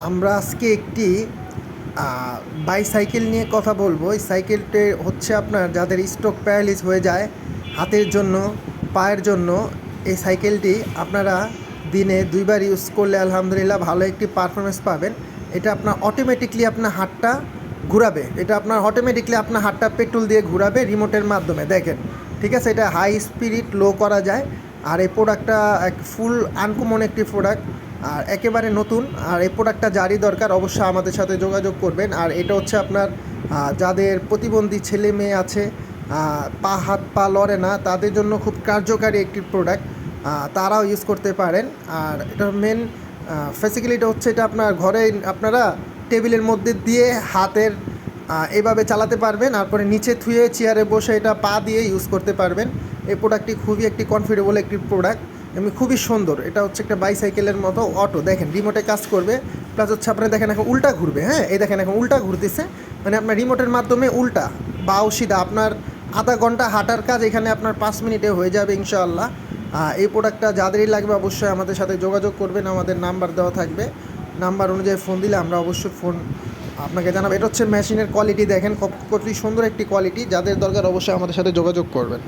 আমরা আজকে একটি বাইসাইকেল নিয়ে কথা বলবো। এই সাইকেলটি হচ্ছে আপনার যাদের স্ট্রোক প্যারালিস হয়ে যায় হাতের জন্য, পায়ের জন্য। এই সাইকেলটি আপনারা দিনে 2 বার ইউজ করলে আলহামদুলিল্লাহ ভালো একটি পারফরমেন্স পাবেন। এটা আপনার অটোমেটিকলি আপনার হাতটা ঘুরাবে। এটা আপনার অটোমেটিকলি আপনার হাতটা পেট্রোল দিয়ে ঘুরাবে রিমোটের মাধ্যমে, দেখেন। ঠিক আছে, এটা হাই স্পিড লো করা যায়। আর এই প্রোডাক্টটা এক ফুল আনকমন একটি প্রোডাক্ট, আর একেবারে নতুন। আর এই প্রোডাক্টটা যারই দরকার অবশ্যই আমাদের সাথে যোগাযোগ করবেন। আর এটা হচ্ছে আপনার যাদের প্রতিবন্ধী ছেলে মেয়ে আছে, হাত পা লড়ে না, তাদের জন্য খুব কার্যকারী একটি প্রোডাক্ট, তারাও ইউজ করতে পারেন। আর এটার মেন ফ্যাসিলিটি হচ্ছে এটা আপনার ঘরে আপনারা টেবিলের মধ্যে দিয়ে হাতের এভাবে চালাতে পারবেন, তারপরে নিচে থুয়ে চেয়ারে বসে এটা পা দিয়ে ইউজ করতে পারবেন। এই প্রোডাক্টটি খুবই একটি কমফোর্টেবল একটি প্রোডাক্ট, এমনি খুবই সুন্দর। এটা হচ্ছে একটা বাইসাইকেলের মতো অটো, দেখেন রিমোটে কাজ করবে। প্লাস হচ্ছে আপনার দেখেন এখন উল্টা ঘুরবে, হ্যাঁ এই দেখেন এখন উল্টা ঘুরতেছে, মানে আপনার রিমোটের মাধ্যমে উল্টা বাও সিধা আপনার আধা ঘন্টা হাঁটার কাজ এখানে আপনার 5 মিনিটে হয়ে যাবে ইনশাআল্লাহ। এই প্রোডাক্টটা যাদেরই লাগবে অবশ্যই আমাদের সাথে যোগাযোগ করবেন, আমাদের নাম্বার দেওয়া থাকবে। নাম্বার অনুযায়ী ফোন দিলে আমরা অবশ্যই ফোন আপনাকে জানাবো। এটা হচ্ছে মেশিনের কোয়ালিটি, দেখেন কত সুন্দর একটি কোয়ালিটি। যাদের দরকার অবশ্যই আমাদের সাথে যোগাযোগ করবেন।